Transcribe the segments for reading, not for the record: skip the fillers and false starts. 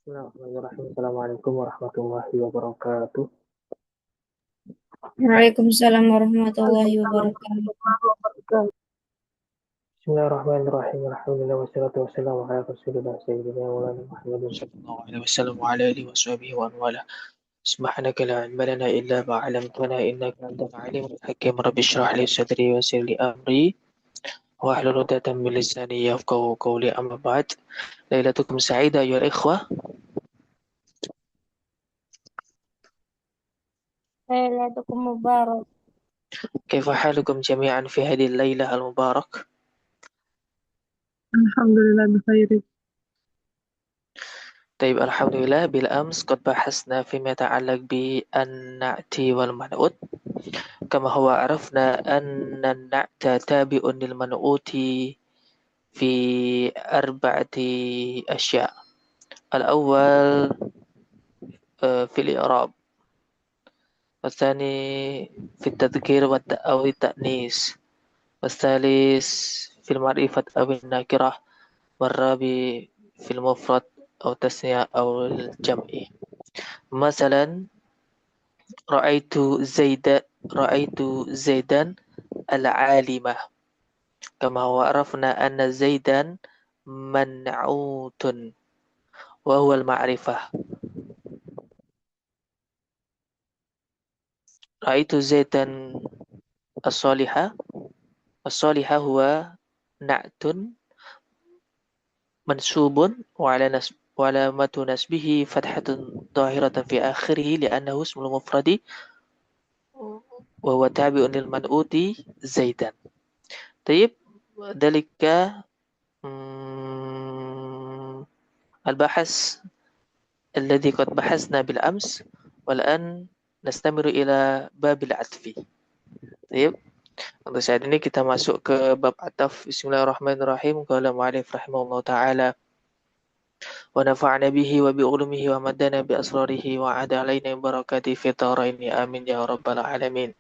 Bismillahirrahmanirrahim. Assalamualaikum warahmatullahi wabarakatuh. Waalaikumsalam warahmatullahi wabarakatuh. Bismillahirrahmanirrahim. Alhamdulillah wassalatu wassalamu ala Rasulillah sayyidina Maulana Muhammadin sallallahu alaihi wasallam wa ala alihi washabihi wa man wala. Subhanaka la ilma lana illa ma 'allamtana innaka antal alimul hakim. Rabbi shrah li sadri wa yassir li amri wa hlul 'uqdatam min lisani yafqahu qawli amma ba'd. Lailatukum sa'ida ya ikhwah. Lailatukum mubarak. Kaifa halukum jami'an fi hadhihi al-lailah al-mubarak? Alhamdulillah bikhairi. طيب الحمد لله بالأمس قد بحثنا فيما يتعلق بالنعت والمنعوت. كما هو عرفنا أن النعت تابع للمنعوت في أربعة أشياء. الأول في الإعراب، والثاني في التذكير أو التأنيث، والثالث في المعرفة أو النكرة، والرابع في المفرد أو التثنية أو الجمع. مثلا رأيت زيد رأيت زيدا العالمة. كما هو عرفنا أن زيدا منعوت وهو المعرفة. رأيت زيدا الصالحة. الصالحة هو نعت منسوب وعلامة نسبه فتحة ظاهرة في آخره لأنه اسم المفرد وهو تابع للمنعوت زيدا. طيب ذلك البحث الذي قد بحثنا بالأمس، والآن نستمر إلى باب العطف. طيب untuk saat ini kita masuk ke bab ataf. Bismillahirrahmanirrahim. Qala mu'alif rahimahullah ta'ala wa nafa'na bihi wa bi ulumihi wa madana bi asrarihi wa ada alaina barakati fi dharaini amin ya rabbal alamin.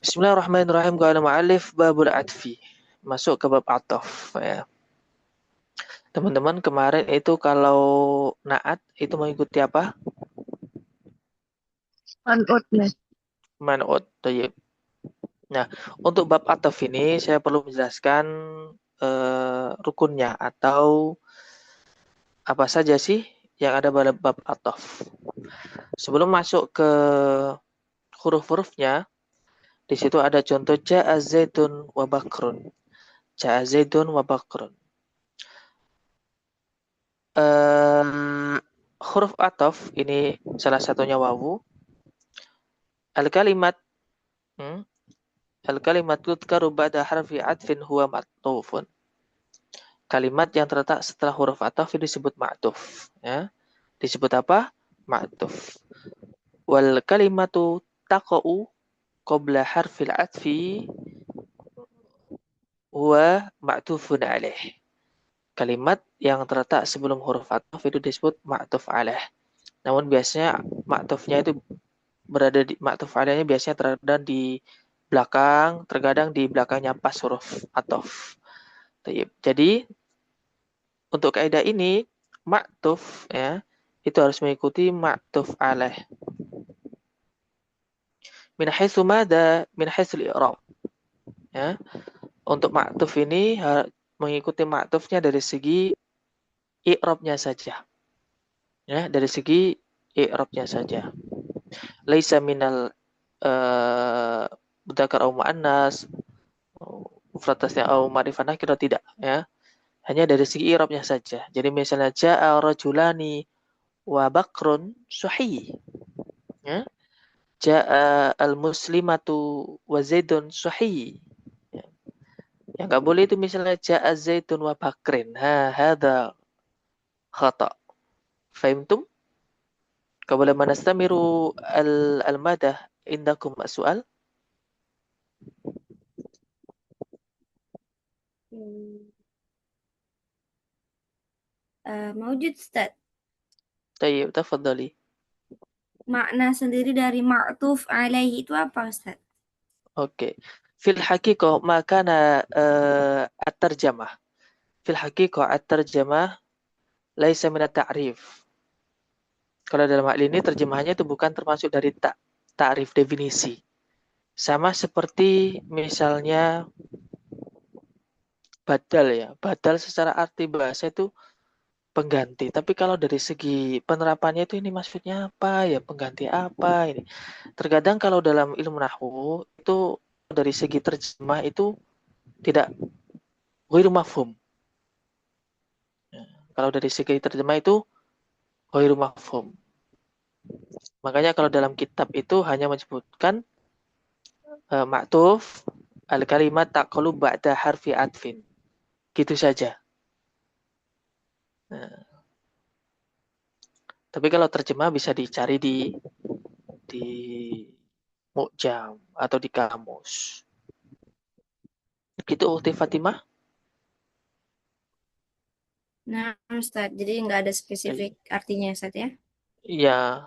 Bismillahirrahmanirrahim. Qala mu'alif babul atfi. Masuk ke bab ataf ya. Teman-teman, kemarin itu kalau naat itu mengikuti apa? Man'ut ya. Man'ut. Tayyib. Nah, untuk bab ataf ini saya perlu menjelaskan rukunnya atau apa saja sih yang ada pada bab ataf. Sebelum masuk ke huruf-hurufnya, di situ ada contoh ja'a zaidun wa bakrun. Ja'a zaidun wa bakrun. Huruf ataf ini salah satunya wawu. Al-kalimat Al-kalimat tudkaru ba'da harfi atfin huwa ma'tufun. Kalimat yang terletak setelah huruf ataf disebut ma'tuf. Ya. Disebut apa? Ma'tuf. Wal kalimatu taqa'u qabla harfil atfi huwa ma'tufun alaih. Kalimat yang terletak sebelum huruf ataf itu disebut ma'tuf alaih. Namun biasanya ma'tufnya itu berada di ma'tuf alaihnya biasanya terada di belakang, terkadang di belakangnya pas huruf ataf. Jadi untuk kaidah ini ma'tuf ya itu harus mengikuti ma'tuf alaih. Min haitsu madza? Min haitsul i'rab. Ya. Untuk ma'tuf ini mengikuti ma'tufnya dari segi i'rabnya saja. Ya, dari segi i'rabnya saja. Laisa minal mudzakkar au muannas, mufrad tasnya au ma'rifah nakirah, tidak ya. Hanya dari segi i'rabnya saja. Jadi misalnya ja'a rajulani wa bakrun sahih. Ya. Ja'a al-muslimatu wa zaidun sahih. Ya. Yang enggak boleh itu misalnya ja'a zaidun wa bakrin. Hadza khata. Fahimtum? Qabla ma nastamiru al-madah indakum as-su'al. Maujud Ustaz. Tayyib, tafadhali. Makna sendiri dari ma'tuf alaihi itu apa Ustaz? Oke. Fil haqiqah makana at-tarjamah. Fil haqiqah at-tarjamah laisa minat ta'rif. Kalau dalam hal ini terjemahannya itu bukan termasuk dari ta'rif definisi. Sama seperti misalnya badal ya. Badal secara arti bahasa itu pengganti. Tapi kalau dari segi penerapannya itu ini maksudnya apa ya? Pengganti apa ini? Terkadang kalau dalam ilmu nahwu itu dari segi terjemah itu tidak ghairu mafhum. Kalau dari segi terjemah itu ghairu mafhum. Makanya kalau dalam kitab itu hanya menyebutkan ma'tuf al-kalimat taqalu ba'da harfi atfin. Gitu saja. Nah, tapi kalau terjemah bisa dicari di Mu'jam atau di kamus. Gitu Ukti Fatimah. Nah, Ustadz, jadi nggak ada spesifik artinya, Ustadz ya? Iya,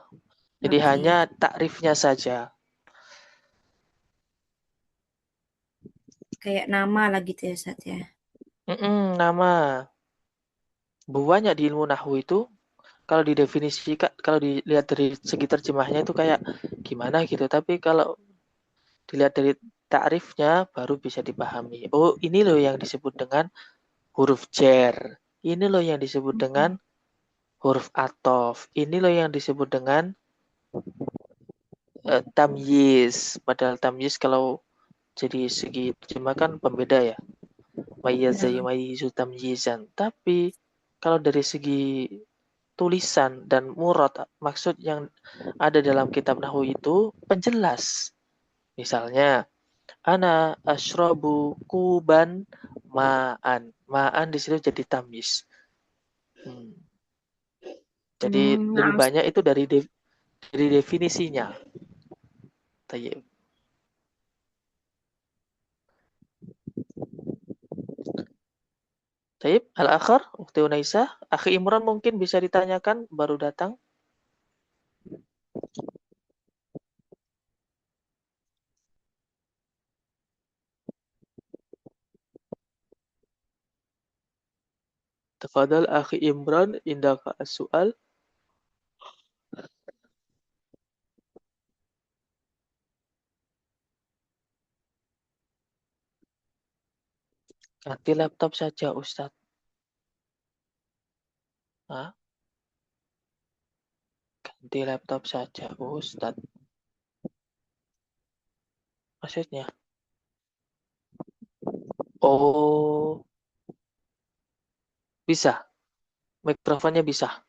jadi hanya Oke. takrifnya saja. Kayak nama lah gitu ya, Ustadz ya? Nama banyak di ilmu nahwu itu kalau didefinisikan, kalau dilihat dari segi terjemahnya itu kayak gimana gitu. Tapi kalau dilihat dari takrifnya baru bisa dipahami. Oh, ini loh yang disebut dengan huruf jar. Ini loh yang disebut dengan huruf atof. Ini loh yang disebut dengan tamyiz. Padahal tamyiz kalau jadi segi terjemah kan pembeda ya. Mayyaza Nah, yumayyizu tamyizan. Tapi kalau dari segi tulisan dan murad maksud yang ada dalam kitab nahwu itu penjelas. Misalnya ana asyrabu kuban ma'an. Ma'an di situ jadi tamyiz. Jadi lebih nah, banyak itu dari definisinya. Tayyib. Tayyib, al-akhar, Ukti Unaisah, Akhi Imran mungkin bisa ditanyakan baru datang. Tafadhal Akhi Imran indaka as-su'al. Ganti laptop saja Ustadz. Hah? Ganti laptop saja Ustadz. Maksudnya? Oh, bisa. Mikrofonnya bisa.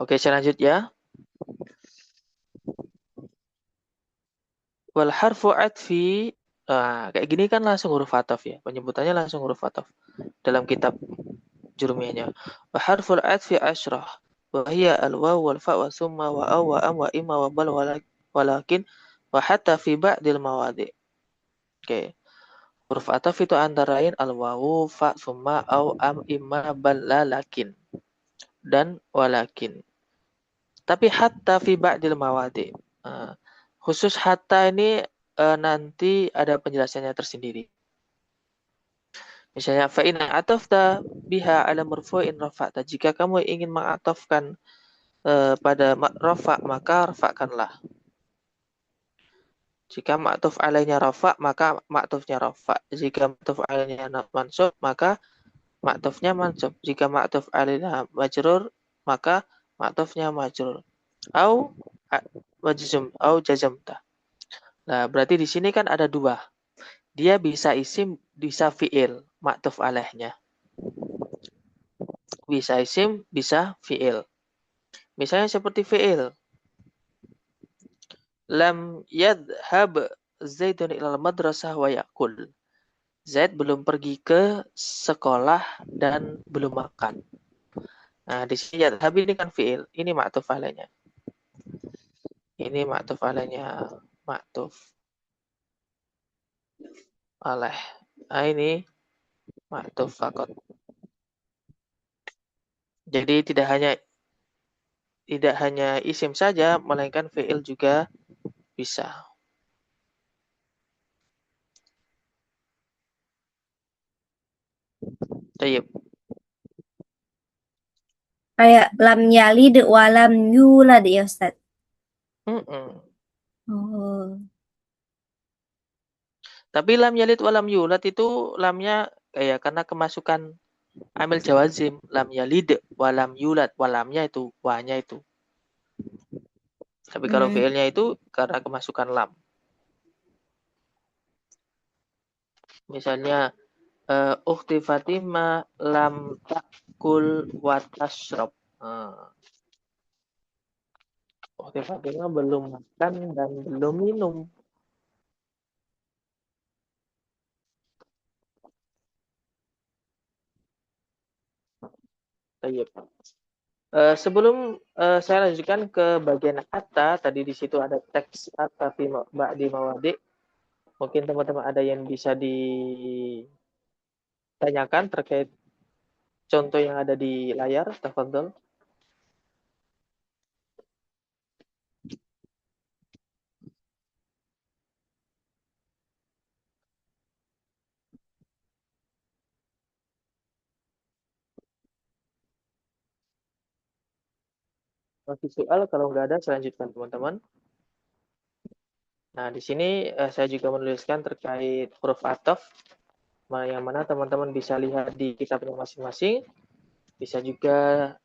Oke, saya lanjut ya. Wal harfu atfi. Nah, kayak gini kan langsung huruf ataf ya. Penyebutannya langsung huruf ataf. Dalam kitab jurumiyahnya. Wa harful atfi asyrah. Wa hiya al-waw wal fa wa summa wa aw wa am wa imma wa bal walakin wa hatta fi ba'dil mawadi. Oke. Huruf ataf itu antara lain al-wawu, fa, summa, aw, am, imma, bal, la, lakin. Dan walakin. Tapi hatta fi ba'dil mawadi. Khusus hatta ini nanti ada penjelasannya tersendiri. Misalnya fa in atafta biha ala marfu'in rafa'ta. Jika kamu ingin mengatafkan pada rafa maka rafa'kanlah. Jika ma'tuf alainya rafa maka ma'tufnya rafa. Jika ma'tuf alainya mansub maka ma'tufnya mansub. Jika ma'tuf alainya majrur maka ma'tufnya majrur. Au majzum au jazamta. Nah, berarti di sini kan ada dua. Dia bisa isim, bisa fi'il, ma'tuf alaihnya. Bisa isim, bisa fi'il. Misalnya seperti fi'il. Lam yadhhab Zaidun ilal madrasah wa yakul. Zaid belum pergi ke sekolah dan belum makan. Nah, di sini yadhhab ini kan fi'il. Ini ma'tuf alaihnya. Ini ma'tuf alaihnya. Ma'tuf alaih. Nah, ini ma'tuf fakot. Jadi tidak hanya isim saja, melainkan fi'il juga bisa. Tayyib. Kayak lam yalid walam yulad ya Ustaz. Mm-mm. Oh. Tapi lam yalid walam yulad itu lamnya kayak karena kemasukan amil jawazim, lam yalid walam yulad, walamnya itu wanya itu. Tapi kalau Hmm. fiilnya itu karena kemasukan lam. Misalnya ukhti Fatimah lam takul wa tashrab. Ukhti Fatimah belum makan dan belum minum. Tayyib. Sebelum saya lanjutkan ke bagian hatta, tadi di situ ada teks hatta di mawadi. Mungkin teman-teman ada yang bisa ditanyakan terkait contoh yang ada di layar, tafadhol. Masih soal, kalau nggak ada saya lanjutkan teman-teman. Nah, di sini saya juga menuliskan terkait huruf ataf, yang mana teman-teman bisa lihat di kitabnya masing-masing, bisa juga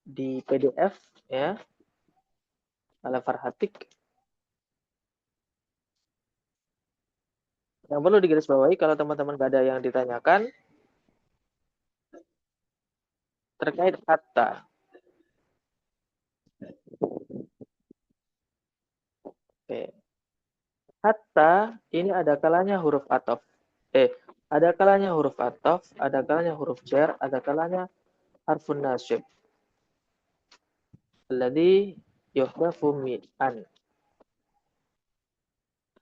di PDF ya, ala Farhatik. Yang perlu digarisbawahi kalau teman-teman nggak ada yang ditanyakan terkait hatta. Oke. Hatta ini ada kalanya huruf ataf. Ada kalanya huruf ataf, ada kalanya huruf jar, ada kalanya harfun nasib. Alladhi yuhdafu an.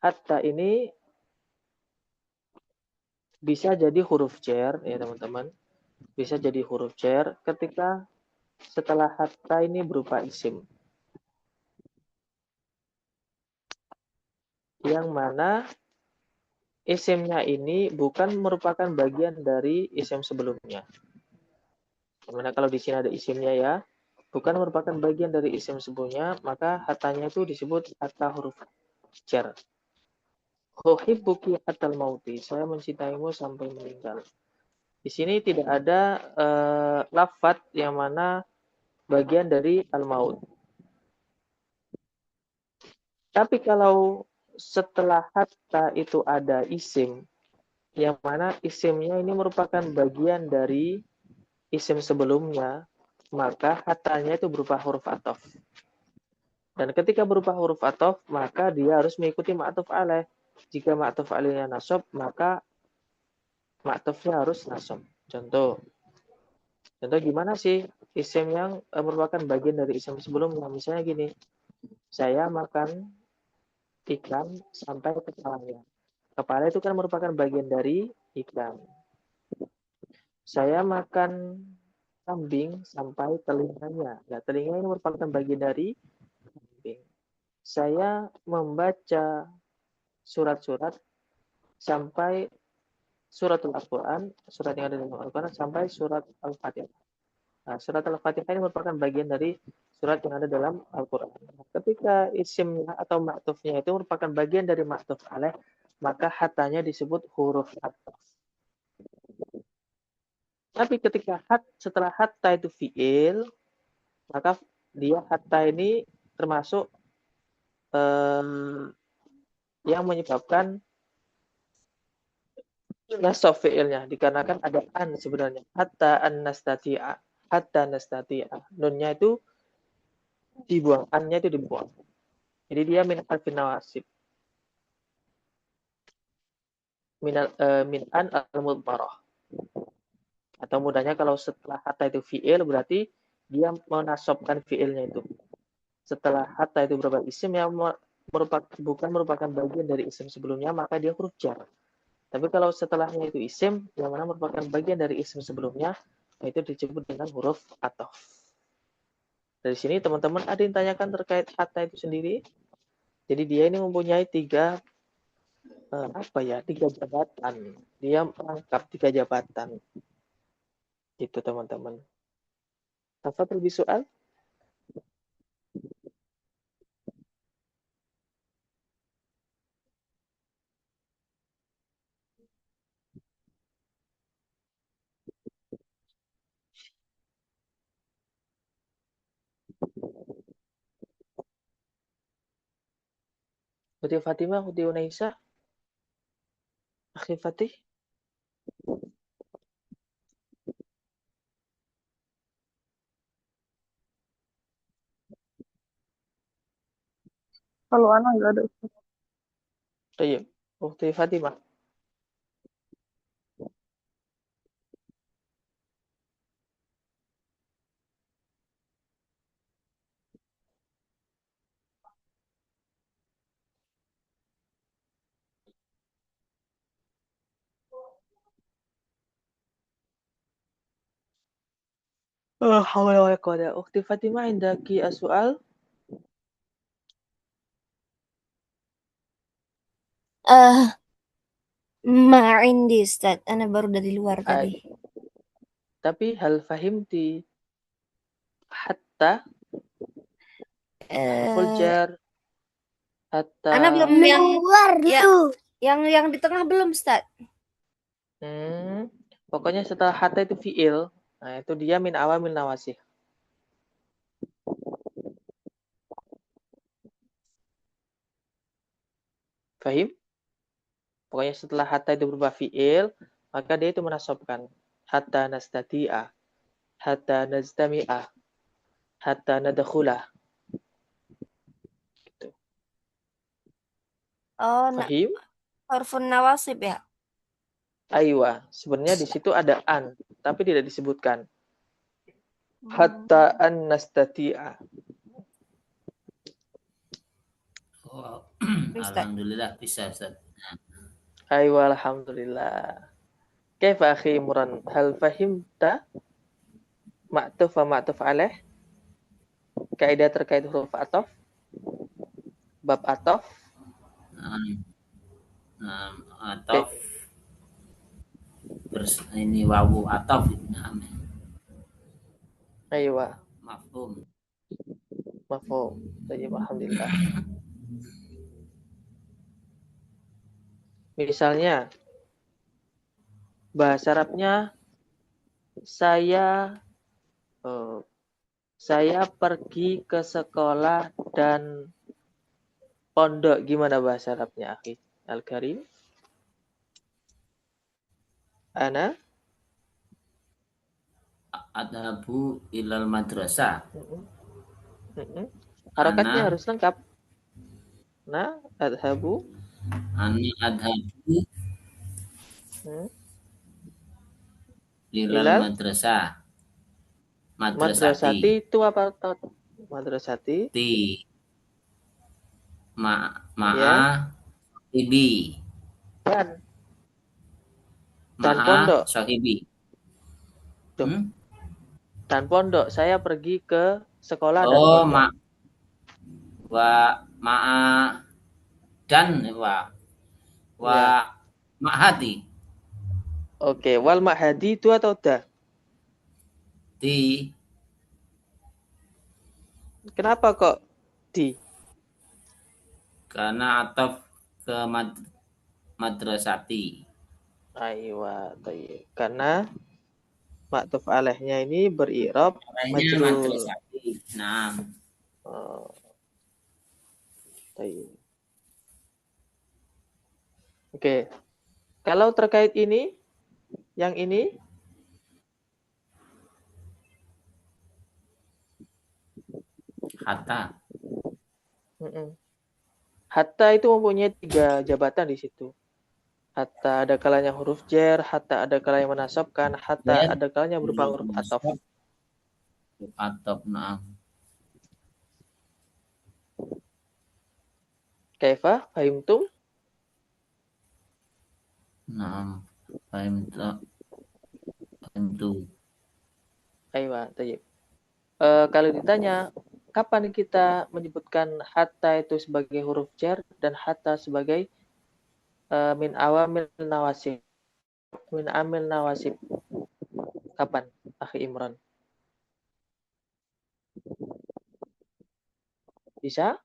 Hatta ini bisa jadi huruf jar ya teman-teman. Bisa jadi huruf jar ketika setelah hatta ini berupa isim. Yang mana isimnya ini bukan merupakan bagian dari isim sebelumnya. Dimana kalau di sini ada isimnya ya, bukan merupakan bagian dari isim sebelumnya, maka hatanya itu disebut hatta huruf jar. Uhibbuki hatal mauti. Saya mencintaimu sampai meninggal. Di sini tidak ada lafaz yang mana bagian dari al-maut. Tapi kalau setelah hatta itu ada isim, yang mana isimnya ini merupakan bagian dari isim sebelumnya, maka hatanya itu berupa huruf ataf. Dan ketika berupa huruf ataf, maka dia harus mengikuti ma'tuf alaih. Jika ma'tuf alaihnya nasab, maka ma'tufnya harus nasab. Contoh gimana sih isim yang merupakan bagian dari isim sebelumnya? Misalnya gini, saya makan ikan sampai kepalanya. Kepala itu kan merupakan bagian dari ikan. Saya makan kambing sampai telinganya. Nah, telinga ini merupakan bagian dari kambing. Saya membaca surat-surat sampai suratul Al-Quran, surat yang ada dalam Al-Quran, sampai surat Al-Fatihah. Nah, surat Al-Fatihah ini merupakan bagian dari surat yang ada dalam Al-Quran. Ketika isimnya atau ma'tufnya itu merupakan bagian dari ma'tuf alaih, maka hatanya disebut huruf ataf. Tapi ketika setelah hatta itu fi'il, maka dia hatta ini termasuk yang menyebabkan nasab fi'ilnya, dikarenakan ada an sebenarnya. Hatta an nastati'a. Hatta nastati'a. Nunnya itu dibuang, annya itu dibuang. Jadi dia min harfin nawasib. Min an al-mudmarah. Atau mudahnya kalau setelah hatta itu fi'il, berarti dia menasabkan fi'ilnya itu. Setelah hatta itu berupa isim yang bukan merupakan bagian dari isim sebelumnya, maka dia huruf jar. Tapi kalau setelahnya itu isim, yang mana merupakan bagian dari isim sebelumnya, itu disebut dengan huruf ataf. Dari sini teman-teman ada yang tanyakan terkait hatta itu sendiri. Jadi dia ini mempunyai 3 apa ya, 3 jabatan. Dia merangkap 3 jabatan. Gitu teman-teman. Tafadhol soal. Uti Fatimah, Uti Unaisa, Akhi Fatih. Kalau anak nggak ada. Tayyib. Uti Fatimah. حول ولا قوة. أختي فاطمة عندك السؤال؟ Ma indi Ustaz, ana baru dari luar tadi. Tapi hal fahimti hatta harful Eh, jar hatta ana belum yang Luar ya, dulu. yang di tengah belum Ustaz. pokoknya setelah hatta itu fiil. Nah, itu dia min awamil nawasih. Fahim? Pokoknya setelah hatta itu berubah fiil, maka dia itu menasobkan hatta nastati'a, hatta najtami'a, hatta nadkhulah. Gitu. Oh, Fahim? harfun nawasib ya. Aywa. Sebenarnya di situ ada an, tapi tidak disebutkan. Hatta an nastati'a. Oh, Ustaz. alhamdulillah bisa Ustaz. Aywa, alhamdulillah. Kaifa akhi Imran? Hal fahimta ma'tuf wa ma'tuf alaih? Kaidah terkait huruf ataf? Bab ataf? Ataf ini wawu ataf Aywa. mafhum. Mafhum. Tayyib, alhamdulillah. Misalnya bahasa Arabnya saya pergi ke sekolah dan pondok. Gimana bahasa Arabnya, akhi Al-Karim? Ana Adhabu ilal madrasah. Harokatnya Ana harus lengkap. Nah, adhabu. Ana adhabu ilal Ilal madrasah. madrasati itu apa? Madrasati. Ti. Ma'a Ya. ibi. Dan pondok. Sahibi. Dan pondok. Saya pergi ke sekolah dan Oh, pondok. ma'a dan Ya. ma'hati. Oke, wal ma'hadi itu atau dah? Di. Kenapa kok di? Karena ataf ke madrasati. Aywa, tayyib. Karena maktuf alaihnya ini beri'rab majrur. Madrasati. Nah. Oh, tayyib. Oke. Kalau terkait ini, yang ini, Hatta. hatta itu mempunyai 3 jabatan di situ. Hatta ada kalanya huruf jar, hatta ada kalanya menasabkan, hatta ada kalanya berupa huruf ataf. Ataf, nah. Kaifa? Fahimtum? Nah, fahimtu. Aywa, tayyib. Kalau ditanya, kapan kita menyebutkan hatta itu sebagai huruf jar dan hatta sebagai min awamil nawasib. Min amil nawasib. Kapan, Akhi Imran? Bisa?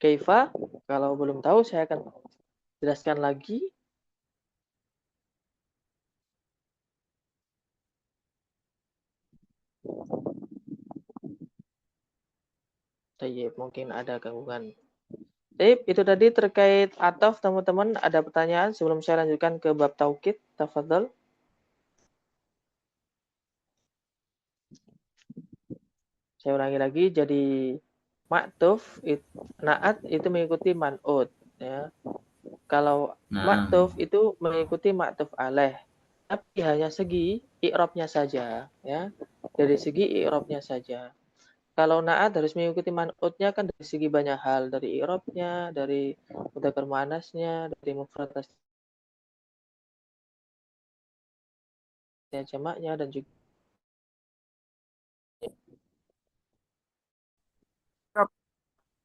Kaifa? Kalau belum tahu, saya akan jelaskan lagi. Tayyib, mungkin ada gangguan. Tayyib, itu tadi terkait ataf, teman-teman. Ada pertanyaan sebelum saya lanjutkan ke bab taukid? Tafadhol. Saya ulangi lagi, jadi ma'tuf, na'at itu mengikuti man'ud. Ya. Kalau Naam. ma'tuf itu mengikuti ma'tuf alaih. Tapi hanya segi i'rabnya saja. Ya. Dari segi i'rabnya saja. Kalau na'at harus mengikuti man'udnya kan dari segi banyak hal. Dari i'rabnya, dari mudzakkar muannasnya, dari mufrad tasnya, jamaknya, dan juga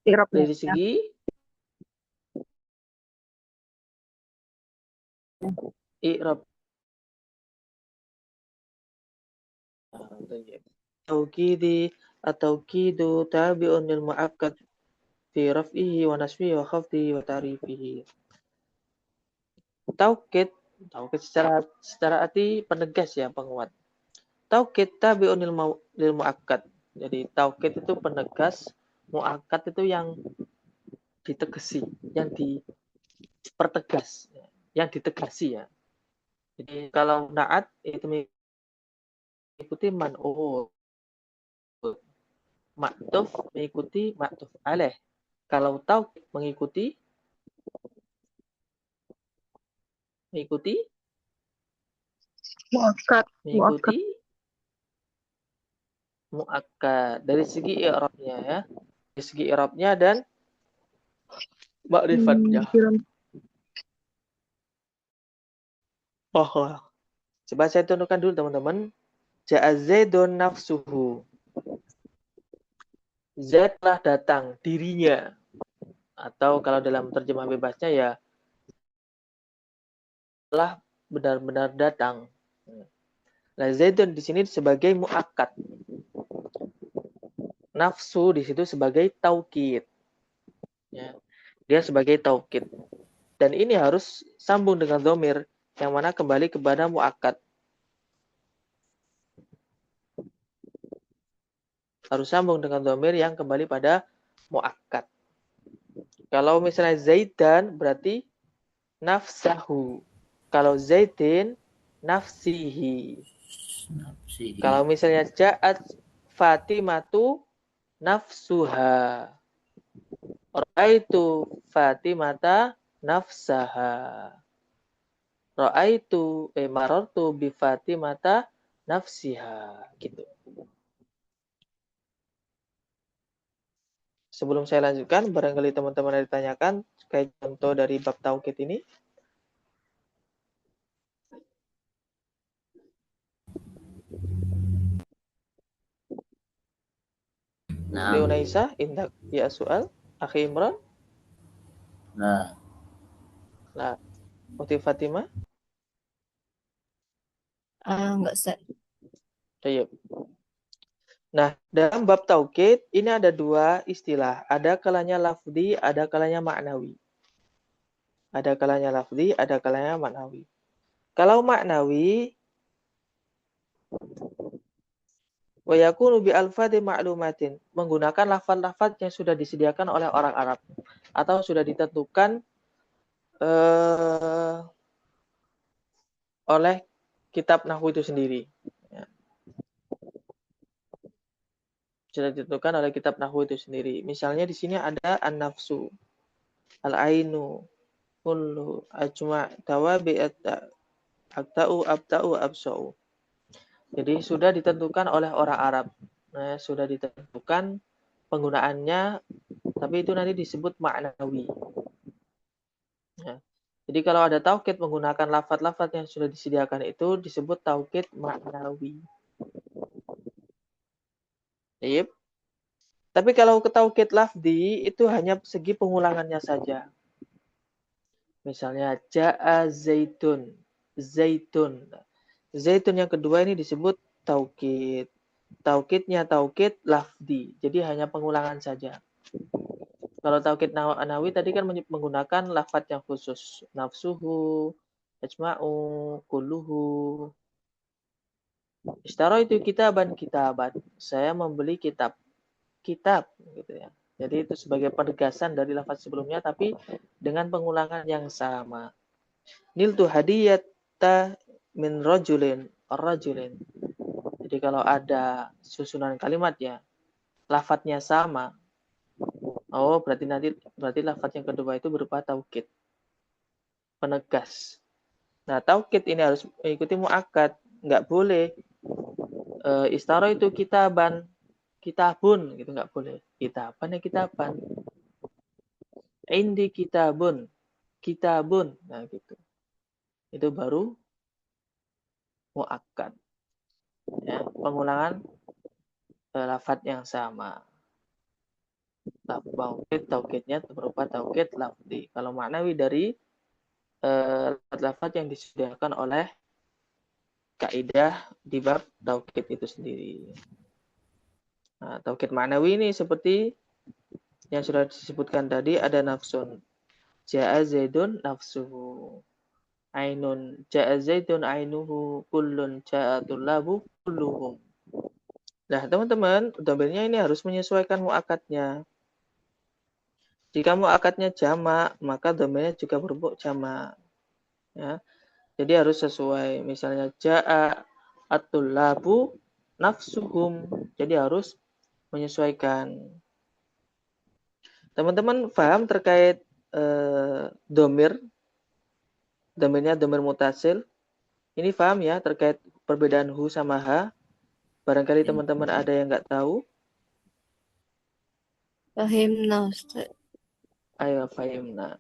Irobnya. dari segi i'rab. Tauqidi at-tauqidu tabi'un lil mu'akkad fi raf'ihi wa nasbihi wa khafdihi wa ta'rifihi. Taukid secara arti penegas ya, penguat. Taukid tabi'un lil mu'akkad. Jadi taukid itu penegas, mu'akkad itu yang ditegesi, yang dipertegas, yang ditegasi ya. Jadi kalau na'at itu mengikuti man'ud, ma'tuf mengikuti ma'tuf alaih. Kalau taukid mengikuti Muakkad. muakkad dari segi i'rabnya ya. Dari segi i'rabnya dan ma'rifatnya. Oh, coba saya tunjukkan dulu teman-teman. Ja'a Zaidun nafsuhu. Zaid telah datang dirinya. Atau kalau dalam terjemah bebasnya ya telah benar-benar datang. Nah, Zaidun di sini sebagai muakkad. Nafsu di situ sebagai taukid. Ya. Dia sebagai taukid. Dan ini harus sambung dengan dhamir yang mana kembali kepada muakkad. Harus sambung dengan dhamir yang kembali pada muakkad. Kalau misalnya Zaidan berarti nafsahu. Kalau Zaidin nafsihi. Kalau misalnya ja'at Fatimatu nafsuha. Ra'aitu Fatimata nafsaha. Ra'aitu marartu bi Fatimata nafsiha. Gitu. Sebelum saya lanjutkan, barangkali teman-teman ada ditanyakan kayak contoh dari bab taukid ini. Naam. Leonaisa, indak ya soal. Akhi Imran. Nah. Nah, Uti Fatimah. Enggak Ustaz. Baik. Nah, dalam bab taukid ini ada dua istilah. Ada kalanya lafzi, ada kalanya maknawi. Ada kalanya lafzi, ada kalanya maknawi. Kalau maknawi, wa yakunu bi alfadhi ma'lumatin, menggunakan lafaz-lafaz yang sudah disediakan oleh orang Arab atau sudah ditentukan oleh kitab nahwu itu sendiri. Ya. Sudah ditentukan oleh kitab nahwu itu sendiri. Misalnya di sini ada an-nafsu, al-ainu, kullu, ajma', tawabi, abta'u, absa'u. Jadi sudah ditentukan oleh orang Arab. Nah, sudah ditentukan penggunaannya, tapi itu nanti disebut maknawi. Ya. Jadi kalau ada taukid menggunakan lafadz-lafadz yang sudah disediakan itu disebut taukid ma'nawi. Yep. Tapi kalau taukid lafdi itu hanya segi pengulangannya saja. Misalnya ja'a zaitun, zaitun. Zaitun yang kedua ini disebut taukid. Taukidnya taukid lafdi. Jadi hanya pengulangan saja. Kalau taukid nawawi tadi kan menggunakan lafadz yang khusus. Nafsuhu, ajma'u, kulluhu. Ishtara itu kitaban. Saya membeli kitab. Kitab gitu ya. Jadi itu sebagai penegasan dari lafadz sebelumnya tapi dengan pengulangan yang sama. Niltu hadiyata min rajulin. Jadi kalau ada susunan kalimatnya, lafadznya sama, oh berarti lafadz yang kedua itu berupa taukid, penegas. Nah, taukid ini harus mengikuti muakkad, nggak boleh istara itu kitabun gitu, nggak boleh. Kitaban ya kitaban. Indi kitabun. Nah gitu. Itu baru muakkad. Ya, pengulangan lafadz yang sama. Taukidnya berupa taukid lafzi. Kalau maknawi dari lafadz yang disediakan oleh kaidah di bab taukid itu sendiri. Nah, taukid maknawi ini seperti yang sudah disebutkan tadi, ada nafsun. Ja'a zaidun nafsuhu. Ainun. Ja'a zaidun ainuhu. Kullun. Ja'a tullabu kulluhum. Nah, teman-teman, dhamirnya ini harus menyesuaikan muakatnya. Jika muakatnya jamak, maka dhamirnya juga berbentuk jamak. Ya. Jadi harus sesuai. Misalnya ja'a at-tullabu nafsuhum. Jadi harus menyesuaikan. Teman-teman paham terkait dhamirnya dhamir mutasil? Ini paham ya terkait perbedaan hu sama ha? Barangkali teman-teman ada yang nggak tahu. Fahimna Ustaz. Ayo fahimna.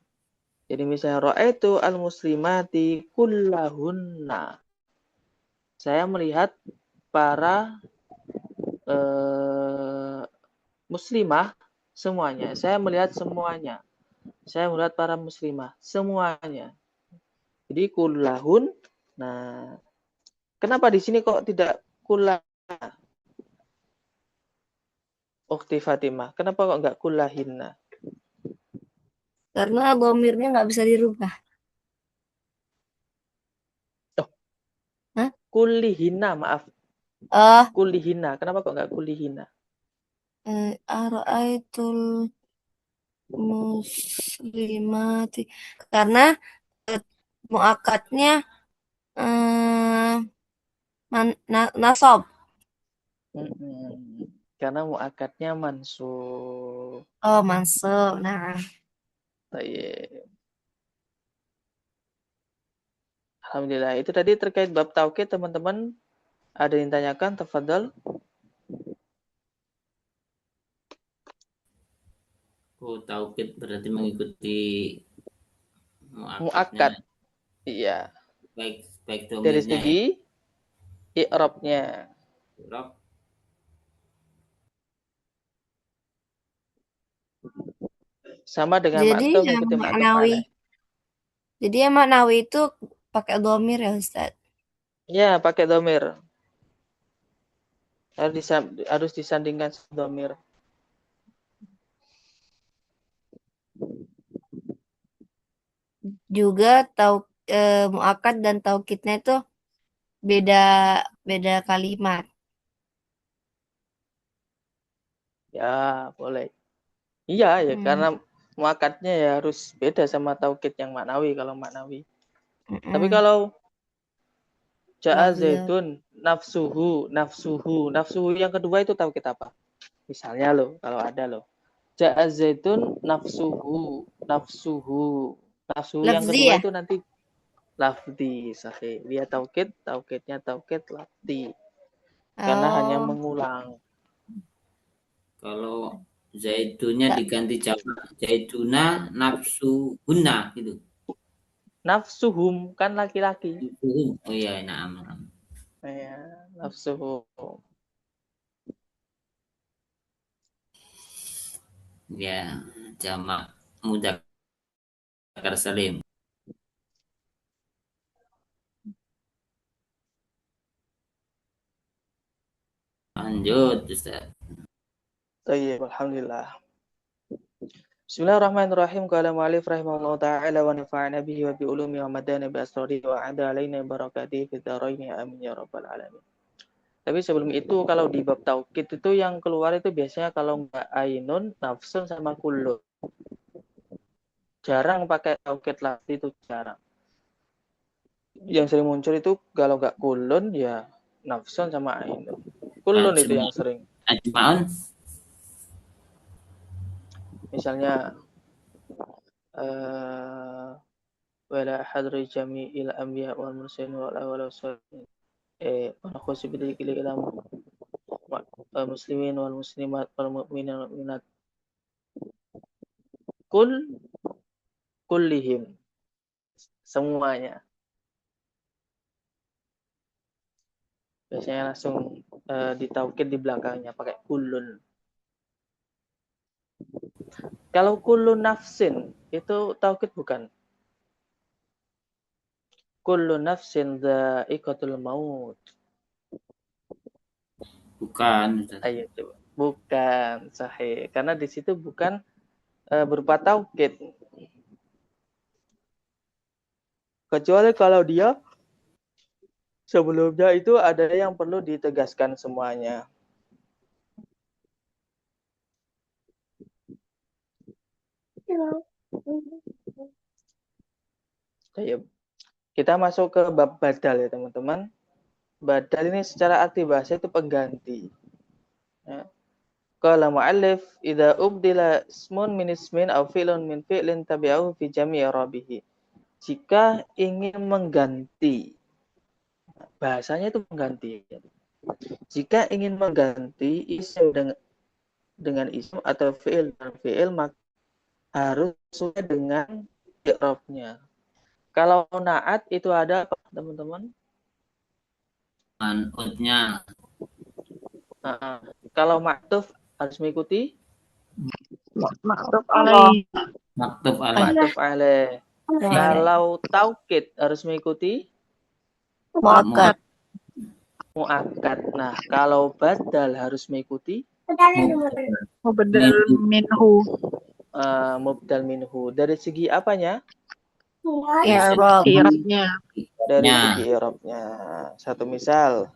Jadi misalnya ra'aitu al-muslimati kullahunna. Saya melihat para muslimah semuanya. Saya melihat semuanya. Saya melihat para muslimah semuanya. Jadi kullahun. Nah, kenapa di sini kok tidak kullah? Ukhti Fatimah, kenapa kok nggak kullahinna? Karena dhamirnya nggak bisa dirubah. Oh, Hah? Kullihina, maaf. Oh, Kullihina, kenapa kok nggak kullihina? ara'aitul muslimati. Karena muakatnya nasab. Karena muakatnya mansub. Oh, mansub. Nah, Baik. Alhamdulillah. Itu tadi terkait bab taukid, teman-teman. Ada yang tanyakan, tafadhal. taukid berarti mengikuti Muakkad. Iya. Baik Dari domirnya segi i'rabnya. i'rab. Sama dengan jadi ma'tuf yang mengikuti ma'tuf maknawi. alaih. Jadi yang maknawi itu pakai dhamir ya Ustaz? Ya, pakai dhamir. Harus disandingkan dhamir. Juga muakkad dan taukidnya itu beda beda kalimat. Ya, boleh. Iya, ya karena muakatnya ya harus beda sama taukid yang maknawi kalau maknawi. Tapi kalau ja'a zaidun nafsuhu yang kedua itu taukid apa? Misalnya loh, kalau ada loh. Ja'a zaidun nafsuhu yang Lafzi kedua ya? itu nanti lafdi, sahih. Dia taukidnya taukid lafdi. Karena hanya Oh, mengulang. Kalau zaidunnya tak. diganti jamak, zaiduna nafsu guna gitu. Nafsuhum kan laki-laki. Oh iya, na'am. Ya, nafsuhum. Ya, jamak mudzakkar salim. Lanjut, Ustaz. Tayyib, alhamdulillah. Bismillahirrahmanirrahim. Qala mu'allif rahimahullah ta'ala wa nafa'ana bihi wa bi ulumi wa madana bi asrari wa ada alaina barakatihi fid dharain amin ya rabbal alamin. Tapi sebelum itu kalau di bab taukid itu yang keluar itu biasanya kalau nggak ainun, nafsun sama kullun. Jarang pakai taukid lafzi itu jarang. Yang sering muncul itu kalau nggak kullun ya nafsun sama ainun. Kullun itu yang sering. Ajma'un. Misalnya wala hadri jami'il anbiya wal mursalin wal awwal wasalihin wa khusus bidzikri ila muslimin wal muslimat wal mu'minin wal mu'minat kullihim, semuanya. Biasanya langsung ditaukid di belakangnya pakai kullun. Kalau kullu nafsin itu taukid bukan? Kullu nafsin dha'iqatul maut. Bukan, Ustaz. Ayo coba. Bukan sahih. Karena di situ bukan berupa taukid. Kecuali kalau dia sebelumnya itu ada yang perlu ditegaskan semuanya. Ayo. Kita masuk ke bab badal ya teman-teman. Badal ini secara arti bahasa itu pengganti. Ya. Qala mu'allif idza ubdila ismun min ismin aw fi'lun min fi'lin tabi'ahu fi jami'i rabihi. Jika ingin mengganti, bahasanya itu mengganti. Jika ingin mengganti isim dengan isim atau fi'il dengan fi'il, maka harus sesuai dengan i'rabnya. Kalau na'at itu ada apa teman-teman? Man'utnya. Kalau ma'tuf harus mengikuti Maktub alaih. Maktub alaih. ma'tuf alaih. Kalau taukid harus mengikuti Muakkad. muakkad. Nah, kalau badal harus mengikuti Mubadal minhu. mubdal minhu. Dari segi apanya? I'rabnya. Dari segi i'rabnya. Satu misal.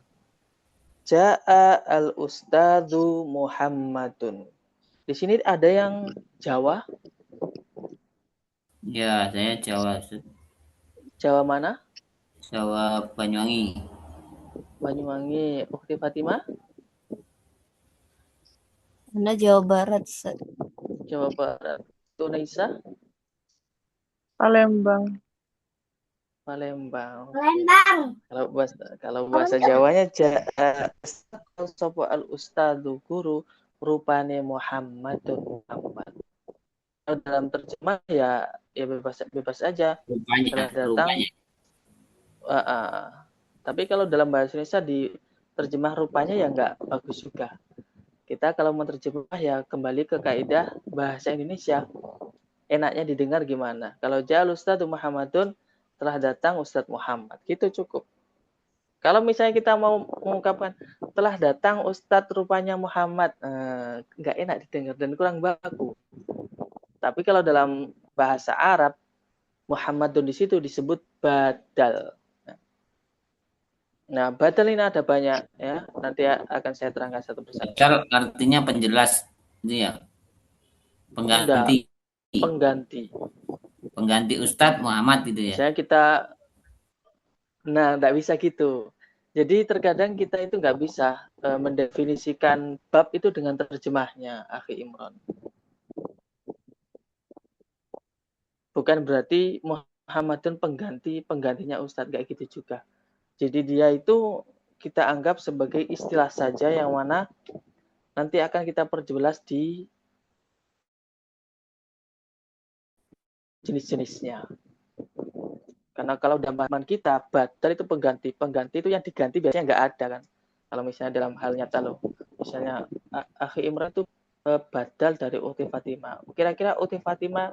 Ja'a al-ustadzu Muhammadun. Di sini ada yang Jawa? Ya, saya Jawa. Jawa mana? Jawa Banyuwangi. Banyuwangi. Ukti Fatimah? Anda Jawa Barat, Ustaz. Jawa Barat. Tunaisa? Palembang. Palembang. Palembang. Kalau bahasa Jawanya sopo al ustadzu guru rupane Muhammadun Muhammad. Kalau dalam terjemah ya bebas aja. Rupanya. Tapi kalau dalam bahasa Indonesia di terjemah rupanya ya nggak bagus juga. Kita kalau mau terjemah ya kembali ke kaidah bahasa Indonesia. Enaknya didengar gimana? Kalau ja'al Ustadz Muhammadun, telah datang Ustadz Muhammad. Gitu cukup. Kalau misalnya kita mau mengungkapkan telah datang Ustadz rupanya Muhammad, nggak enak didengar dan kurang baku. Tapi kalau dalam bahasa Arab, Muhammadun di situ disebut badal. Nah, badal ini ada banyak ya. Nanti akan saya terangkan satu persatu. Badal artinya penjelas, itu ya. Pengganti. Pengganti Ustadz Muhammad itu ya. Misalnya kita, nggak bisa gitu. Jadi terkadang kita itu nggak bisa mendefinisikan bab itu dengan terjemahnya, Akhi Imron. Bukan berarti Muhammadun penggantinya Ustadz, kayak gitu juga. Jadi dia itu kita anggap sebagai istilah saja yang mana nanti akan kita perjelas di jenis-jenisnya. Karena kalau dalam pemahaman kita, badal itu pengganti. Pengganti itu yang diganti biasanya nggak ada kan. Kalau misalnya dalam hal nyata loh. Misalnya Akhi Imran itu badal dari Ukhti Fatimah. Kira-kira Ukhti Fatimah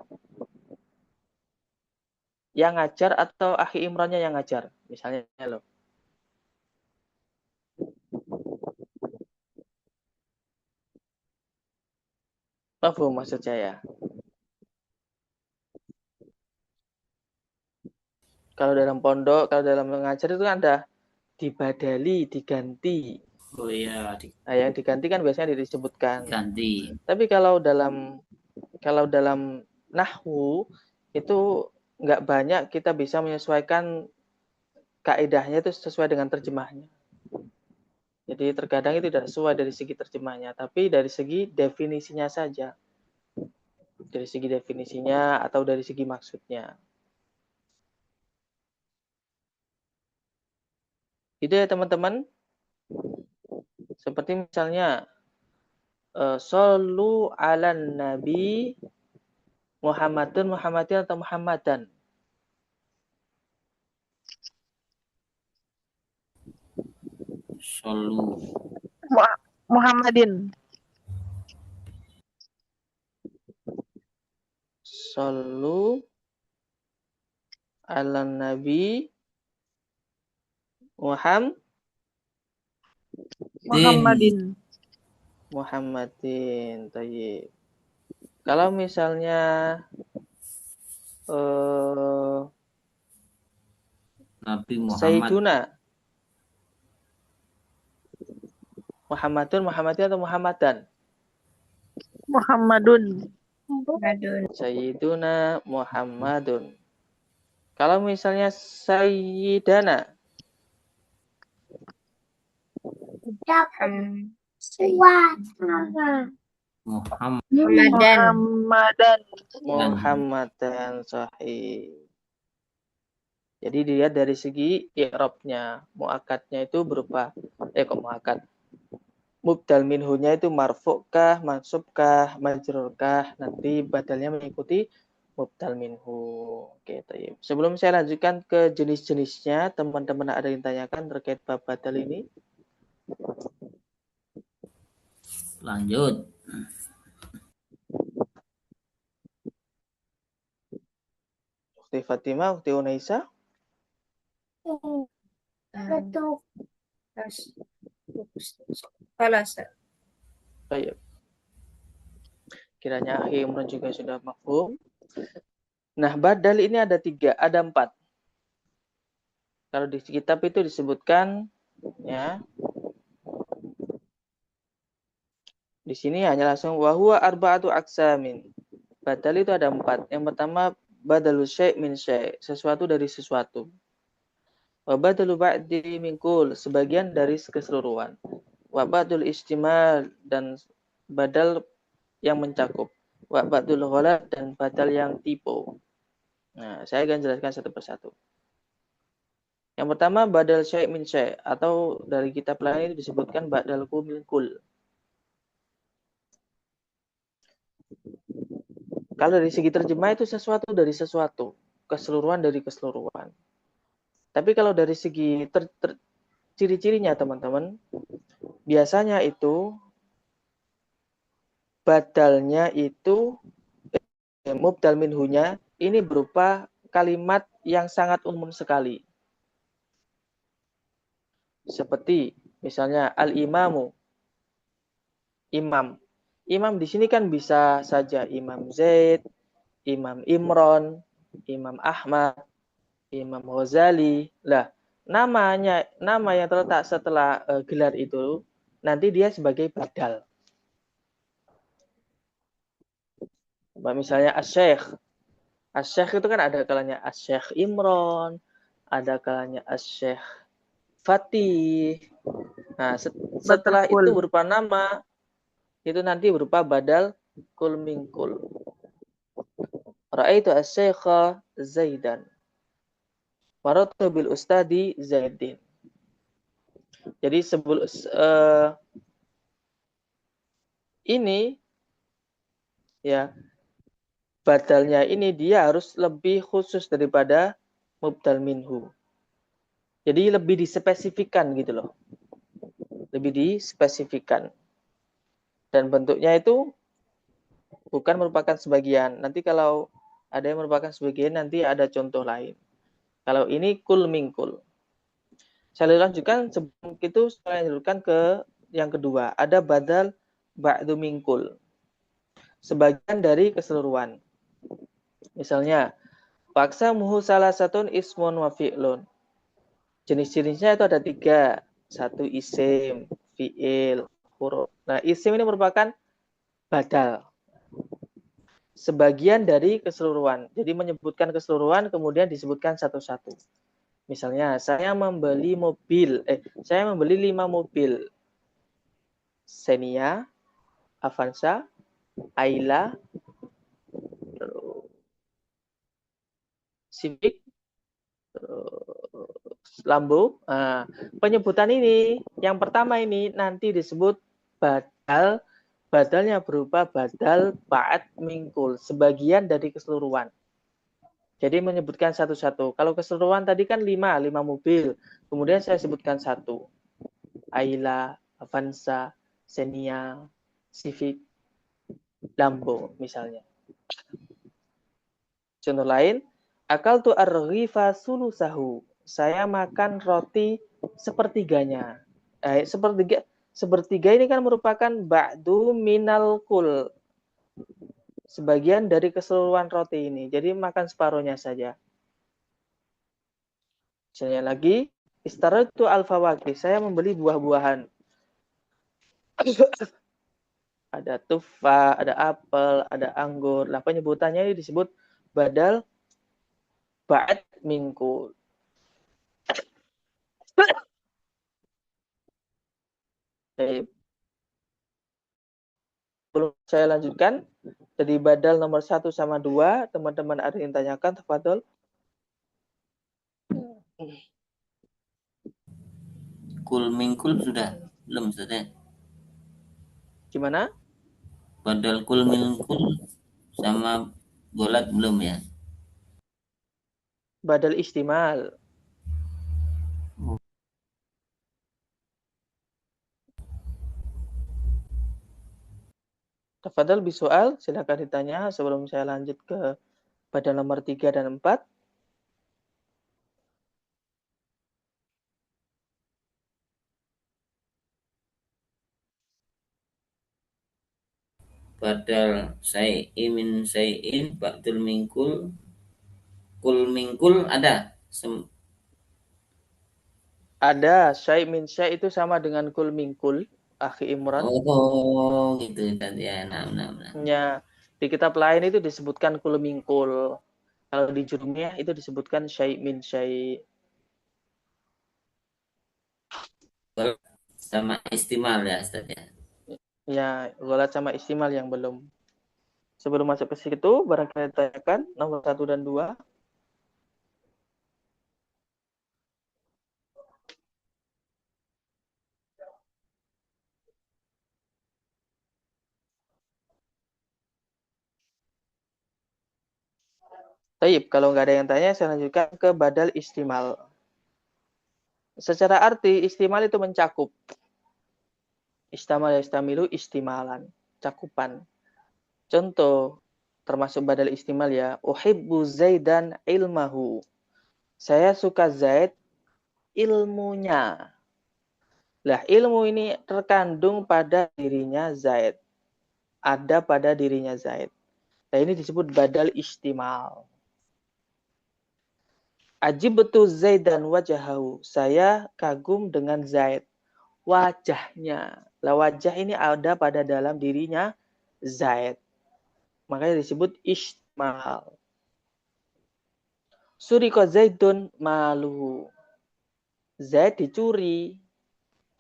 yang ngajar atau Akhi Imrannya yang ngajar? Misalnya loh. Apa maksud saya? Kalau dalam pondok, kalau dalam mengajar itu kan ada dibadali, diganti. Oh iya, Nah, yang diganti kan biasanya disebutkan. diganti. Tapi kalau dalam nahwu itu nggak banyak kita bisa menyesuaikan kaidahnya itu sesuai dengan terjemahnya. Jadi terkadang itu tidak sesuai dari segi terjemahnya, tapi dari segi definisinya saja. Dari segi definisinya atau dari segi maksudnya. Itu ya teman-teman. Seperti misalnya Sallu ala nabi Muhammadun atau Muhammadan. Solu. Muhammadin. Sallu ala nabi Muhammadin. Muhammadin. Tayyib. Kalau misalnya Nabi Muhammad. Sayyiduna Muhammadun atau Muhammadan? Muhammadun. Sayyiduna Muhammadun. Kalau misalnya Sayyidana Muhammadan sahih. Jadi dilihat dari segi i'rabnya, muakkadnya itu berupa muakkad. Mubdal minhunya itu marfu'kah, mansubkah, majrurkah, nanti badalnya mengikuti mubdal minhu. Oke, tayyib. Sebelum saya lanjutkan ke jenis-jenisnya, teman-teman ada yang tanyakan terkait bab badal ini? Lanjut. Ukhti Fatimah, Ukhti Unaisa? Baik. Kiranya Akhi Imran juga sudah mafhum. Nah, badal ini ada 3, ada 4. Kalau di kitab itu disebutkan, ya, di sini hanya langsung wahwa arba'atu aksamin. Badal itu ada 4. Yang pertama, badalu syai' min syai', sesuatu dari sesuatu. Wa badalu ba'di min kul, sebagian dari keseluruhan. Wa badul istimal, dan badal yang mencakup. Wa badul ghalab, dan badal yang tipe. Nah, saya akan jelaskan satu persatu. Yang pertama, badal syai' min syai', atau dari kitab lain itu disebutkan badalku min kul. Kalau dari segi terjemah itu sesuatu dari sesuatu, keseluruhan dari keseluruhan. Tapi kalau dari segi ciri-cirinya teman-teman, biasanya itu badalnya itu mubdal minhunya ini berupa kalimat yang sangat umum sekali. Seperti misalnya al-imamu, imam. Imam di sini kan bisa saja Imam Zaid, Imam Imron, Imam Ahmad, Imam Ghazali. Lah, nama yang terletak setelah gelar itu nanti dia sebagai badal. Misalnya Asy-Syaikh. Asy-Syaikh itu kan ada kalanya Asy-Syaikh Imron, ada kalanya Asy-Syaikh Fatih. Nah, setelah itu berupa nama, itu nanti berupa badal kul min kul. Ra'aitu asy-syaikha Zaidan. Maratu bil ustadi Zaidin. Jadi sebelum ini ya badalnya ini dia harus lebih khusus daripada mubdal minhu. Jadi lebih dispesifikan gitu loh. Lebih dispesifikan. Dan bentuknya itu bukan merupakan sebagian. Nanti kalau ada yang merupakan sebagian, nanti ada contoh lain. Kalau ini kul mingkul. Saya lanjutkan sebelum itu, saya lanjutkan ke yang kedua. Ada badal ba'du mingkul. Sebagian dari keseluruhan. Misalnya, paksa muhu salah satun ismun wa fi'lun. Jenis-jenisnya itu ada 3. 1 isim, fi'il, huruf. Nah, isim ini merupakan badal. Sebagian dari keseluruhan. Jadi menyebutkan keseluruhan, kemudian disebutkan satu-satu. Misalnya, saya membeli 5 mobil. Xenia, Avanza, Ayla, Civic, Lambo. Nah, penyebutan ini, yang pertama ini nanti disebut badal. Badalnya berupa badal ba'd mingkul, sebagian dari keseluruhan. Jadi menyebutkan satu-satu. Kalau keseluruhan tadi kan 5 mobil. Kemudian saya sebutkan 1. Ayla, Avanza, Xenia, Civic, Lambo misalnya. Contoh lain, akal tu ar-ghifa sulusahu. Saya makan roti sepertiganya. Sepertiga ini kan merupakan ba'du minal kul. Sebagian dari keseluruhan roti ini. Jadi makan separuhnya saja. Misalnya lagi, istaratu al-fawakih. Saya membeli buah-buahan. Ada tufa, ada apel, ada anggur. Nah, penyebutannya ini disebut badal ba'd mingkul. Belum saya lanjutkan. Jadi badal nomor 1 sama 2. Teman-teman ada yang tanyakan, tafadhol. Kul mingkul sudah belum Ustaz? Gimana? Badal kul mingkul sama golat belum ya? Badal istimal. Tafadhol bisoal, silakan ditanya sebelum saya lanjut ke badal nomor 3 dan 4. Badal min say'in ba'dul mingkul kul mingkul ada. Ada syai' min syai' itu sama dengan kul mingkul, Akhi Imran. Oh, gitu kan ya. Nah. Ya, di kitab lain itu disebutkan kul mingkul. Kalau di jurumiyah itu disebutkan syai' min syai'. Sama istimal ya Ustaz ya. Ya, ghalat sama istimal yang belum. Sebelum masuk ke situ, barangkali tanyakan nomor 1 dan 2. Taib, kalau nggak ada yang tanya, saya lanjutkan ke badal istimal. Secara arti, istimal itu mencakup. Istamal yastamilu istimalan, cakupan. Contoh, termasuk badal istimal ya. Uhibbu Zaidan ilmahu. Saya suka Zaid ilmunya. Lah, ilmu ini terkandung pada dirinya Zaid. Ada pada dirinya Zaid. Nah, ini disebut badal istimal. Ajibtu Zaidan wajahahu. Saya kagum dengan Zaid. Wajahnya. Lah, wajah ini ada pada dalam dirinya Zaid. Makanya disebut istimal. Suriko Zaidun maluhu. Zaid dicuri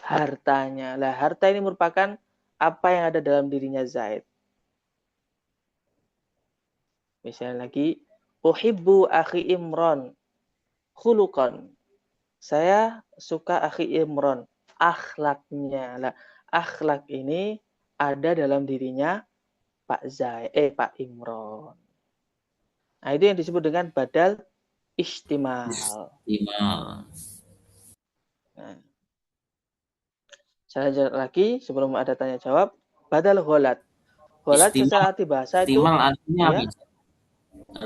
hartanya. Lah, harta ini merupakan apa yang ada dalam dirinya Zaid. Misalnya lagi, uhibbu akhi Imran khuluqan. Saya suka akhi Imran, akhlaknya. Lah, akhlak ini ada dalam dirinya Pak Imran. Nah, itu yang disebut dengan badal Istimal. Istimal. Nah, saya lanjut lagi sebelum ada tanya jawab. Badal gholat. Gholat Istimal, secara arti bahasa itu istimal artinya ya apa?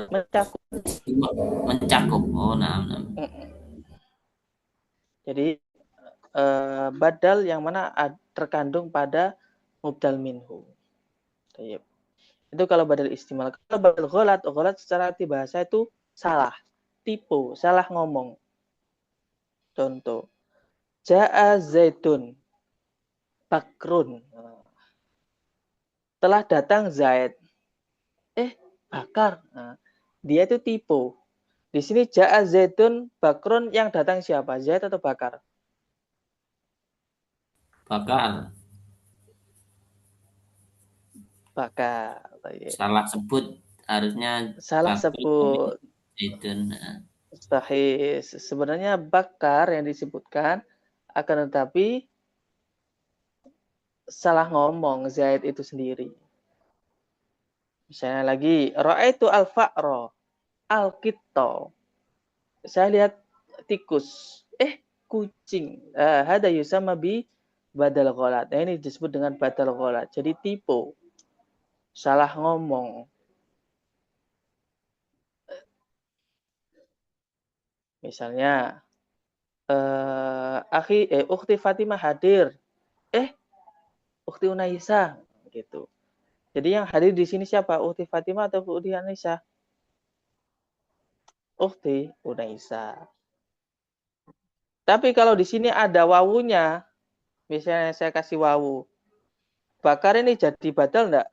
mencakup. Istimal, mencakup. Oh, nah. Jadi badal yang mana terkandung pada mubdal minhu. Baik. Itu kalau badal istimal. Kalau badal gholat secara arti bahasa itu salah, tipu, salah ngomong. Contoh, Ja'a Zaidun Bakrun. Telah datang Zaid. Bakar. Nah, dia itu tipu. Di sini Ja'a Zaidun Bakrun, yang datang siapa? Zaid atau Bakar? Bakar. Bakar. Baik. Salah sebut, harusnya Salah bakar sebut. itu. Sahih. Sebenarnya Bakar yang disebutkan, akan tetapi salah ngomong Zaid itu sendiri. Misalnya lagi, ra'aitu al-fa'ra al-qitta. Saya lihat tikus. Kucing. Hada yusamma bi badal gholat. Nah, ini disebut dengan badal gholat. Jadi tipu. Salah ngomong. Misalnya, ukhti Fatimah hadir. Ukhti Unaisa gitu. Jadi yang hadir di sini siapa? Ukhti Fatimah atau ukhti Unaisa? Ukhti Unaisa. Tapi kalau di sini ada wawunya, misalnya saya kasih wawu, Bakar ini jadi badal enggak?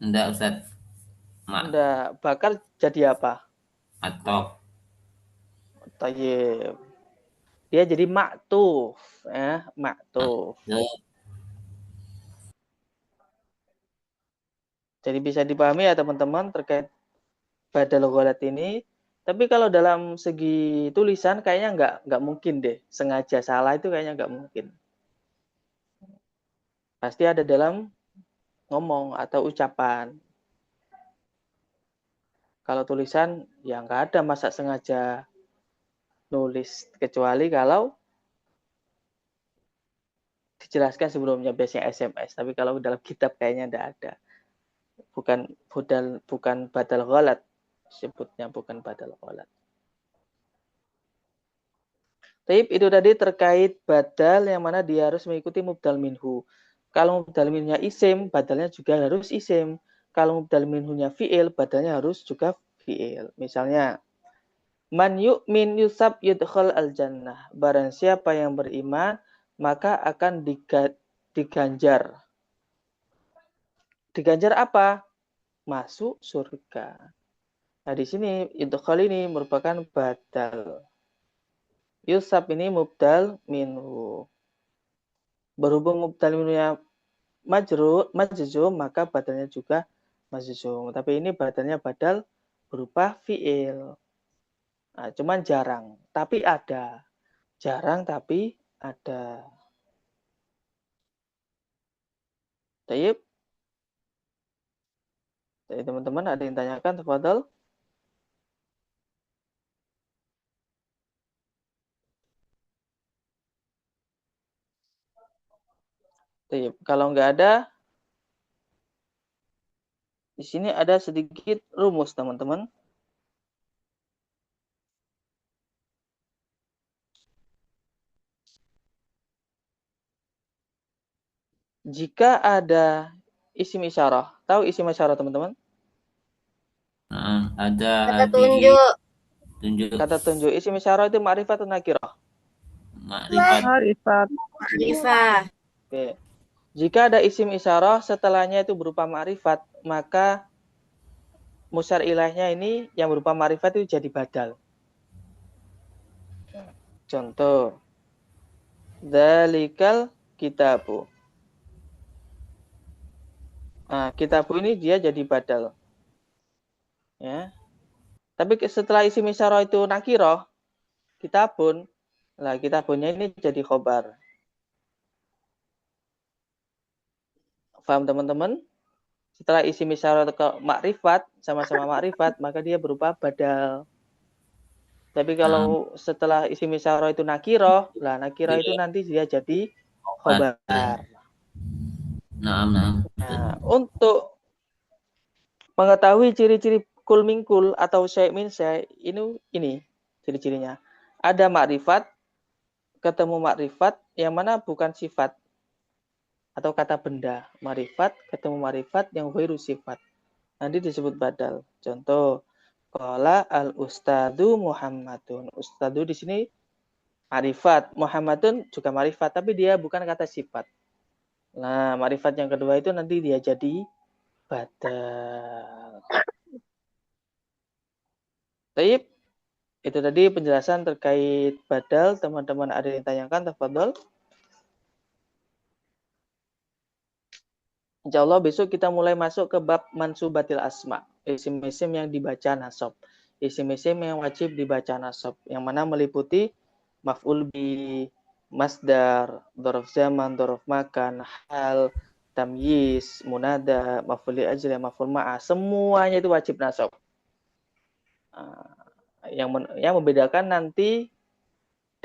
Enggak, Ustaz. Enggak. Bakar jadi apa? Atau Tayyib. Dia jadi maktuf, ya, maktuf. Jadi bisa dipahami ya teman-teman terkait badal gholat ini. Tapi kalau dalam segi tulisan kayaknya nggak mungkin deh. Sengaja salah itu kayaknya nggak mungkin. Pasti ada dalam ngomong atau ucapan. Kalau tulisan ya nggak ada masa sengaja nulis. Kecuali kalau dijelaskan sebelumnya biasanya SMS. Tapi kalau dalam kitab kayaknya nggak ada. Bukan badal gholat. Sebutnya bukan badal gholat. Taib itu tadi terkait badal yang mana dia harus mengikuti mubdal minhu. Kalau mubdal minhunya isim, badalnya juga harus isim. Kalau mubdal minhunya fi'il, badalnya harus juga fi'il. Misalnya, man yu'min yusab yudkhal al-jannah. Barang siapa yang beriman, maka akan diganjar. Diganjar apa? Masuk surga. Nah, di sini yudkhal ini merupakan badal. Yusab ini mubdal minhu. Berhubung mubdal minhunya majzum, maka badalnya juga majzum. Tapi ini badalnya badal berupa fi'il. Nah, cuman jarang, tapi ada. Jarang tapi ada. Tayyib. Jadi teman-teman ada yang tanyakan, tafadhol. Tayyib. Kalau nggak ada, di sini ada sedikit rumus, teman-teman. Jika ada isim isyarah, tahu isim isyarah, teman-teman? ada Kata tunjuk. tunjuk Kata tunjuk isim isyarah itu ma'rifat atau nakirah? makrifat. Ma'rifat. Ma'rifah. Oke. Jika ada isim isyarah setelahnya itu berupa ma'rifat, maka musyar ilahnya ini yang berupa ma'rifat itu jadi badal. Contoh, dzalikal kitabu. Nah, kitabu ini dia jadi badal. Ya. Tapi setelah isim isyarah itu nakirah, kitabun, lah kitabunnya ini jadi khobar. Paham teman-teman? setelah isim isyarah ke makrifat, sama-sama makrifat, maka dia berupa badal. Tapi kalau setelah isim isyarah itu nakiroh, lah nakiroh itu nanti dia jadi khobar. Nah. Nah, untuk mengetahui ciri-ciri kul mingkul atau syai' min syai' ini ciri-cirinya. Ada makrifat, ketemu makrifat yang mana bukan sifat atau kata benda. Makrifat ketemu makrifat yang ghairu sifat. Nanti disebut badal. Contoh, qala al-ustadu Muhammadun. Ustadu di sini makrifat, Muhammadun juga makrifat, tapi dia bukan kata sifat. Nah, makrifat yang kedua itu nanti dia jadi badal. Baik, itu tadi penjelasan terkait badal. Teman-teman ada yang tanyakan, tafadhol. Insya Allah besok kita mulai masuk ke bab mansubatil asma. Isim-isim yang dibaca nasab. Isim-isim yang wajib dibaca nasab. Yang mana meliputi maf'ul bi, masdar, dhorof zaman, dhorof makan, hal, tamyiz, munada, maf'ul li ajli, maf'ul ma'ah. Semuanya itu wajib nasab. Yang membedakan nanti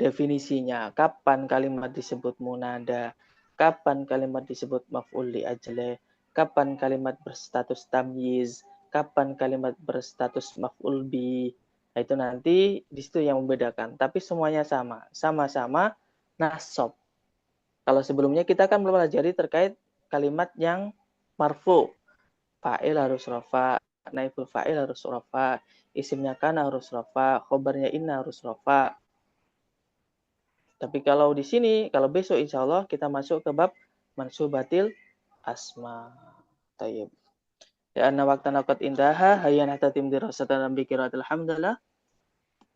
definisinya. Kapan kalimat disebut munada, kapan kalimat disebut maf'ul li ajli, kapan kalimat berstatus tamyiz, kapan kalimat berstatus maf'ul bi. Nah, itu nanti di situ yang membedakan. Tapi semuanya sama-sama nasab. Kalau sebelumnya kita kan belum pelajari terkait kalimat yang marfu. Fa'il harus rafa, naibul fa'il harus rafa, isimnya kana harus rafa, khobarnya inna harus rafa. Tapi kalau di sini, kalau besok insya Allah kita masuk ke bab mansubatil asma. Tayyib. Ya anna waqtana qad indaha hayyan hatatim dirasatan bi qiraatil hamdalah.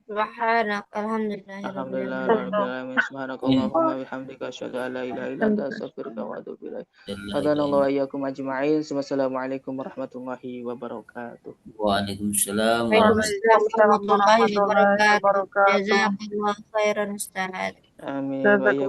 Subhanak Alhamdulillah rabbil alamin. Subhanakallahumma bihamdika asyhadu an la ilaha illa anta astaghfiruka wa atubu ilaik. Hadanallahu wa iyyakum ajma'in. Wassalamualaikum warahmatullahi wabarakatuh. Waalaikumsalam Waalaikumsalam warahmatullahi wabarakatuh. wabarakatuh. Jazakallahu khairan Ustaz. Amin. Wa iyyakum.